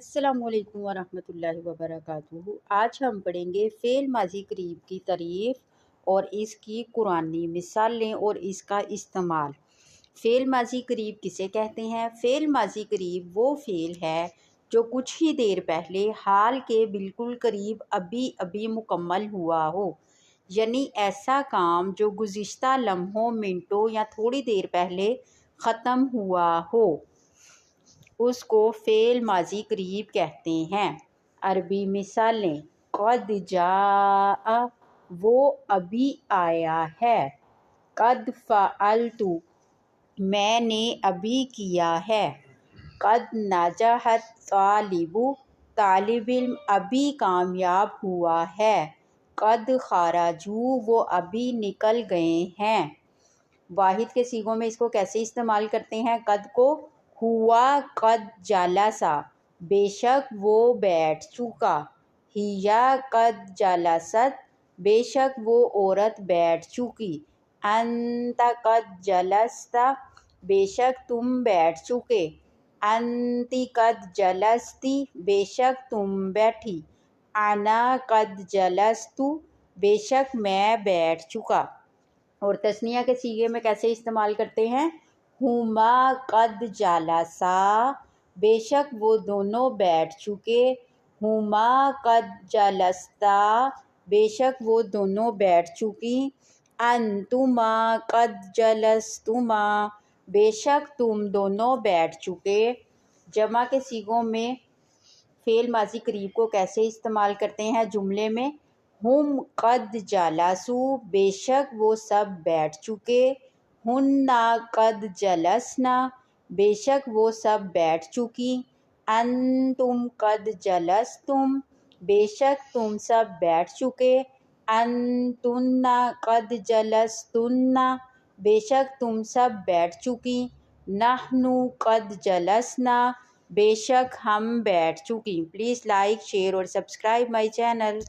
السلام علیکم ورحمۃ اللہ وبرکاتہ۔ آج ہم پڑھیں گے فعل ماضی قریب کی تعریف اور اس کی قرآنی مثالیں اور اس کا استعمال۔ فعل ماضی قریب کسے کہتے ہیں؟ فعل ماضی قریب وہ فعل ہے جو کچھ ہی دیر پہلے حال کے بالکل قریب ابھی مکمل ہوا ہو، یعنی ایسا کام جو گزشتہ لمحوں، منٹوں یا تھوڑی دیر پہلے ختم ہوا ہو، اس کو فعل ماضی قریب کہتے ہیں۔ عربی مثالیں: قد جاء، وہ ابھی آیا ہے۔ قد فعلت، میں نے ابھی کیا ہے۔ قد نجح الطالب، طالب علم ابھی کامیاب ہوا ہے۔ قد خرجوا، وہ ابھی نکل گئے ہیں۔ واحد کے صیغوں میں اس کو کیسے استعمال کرتے ہیں؟ قد کو: ہوا قد جلسا، بے شک وہ بیٹھ چکا۔ ہیا قد جلست، بے شک وہ عورت بیٹھ چکی۔ انت قد جلست، بے شک تم بیٹھ چکے۔ انتی قد جلستی، بے شک تم بیٹھی۔ انا قد جلست، بے شک میں بیٹھ چکا۔ اور تثنیہ کے صیغے میں کیسے استعمال کرتے ہیں؟ ہما قد جلسا، بے شک وہ دونوں بیٹھ چکے۔ ہما قد جلستا، بے شک وہ دونوں بیٹھ چکی۔ انتما قد جلستما، بے شک تم دونوں بیٹھ چکے۔ جمع کے صیغوں میں فعل ماضی قریب کو کیسے استعمال کرتے ہیں جملے میں؟ ہم قد جلسوا، بے شک وہ سب بیٹھ چکے۔ ہننا قد جلسنا، بے شک وہ سب بیٹھ چکی۔ انتم قد جلستم، بے شک تم سب بیٹھ چکے۔ انتن قد جلستن، بے شک تم سب بیٹھ چکی۔ نحن قد جلسنا، بے شک ہم بیٹھ چکی۔ پلیز لائک، شیئر اور سبسکرائب مائی چینل۔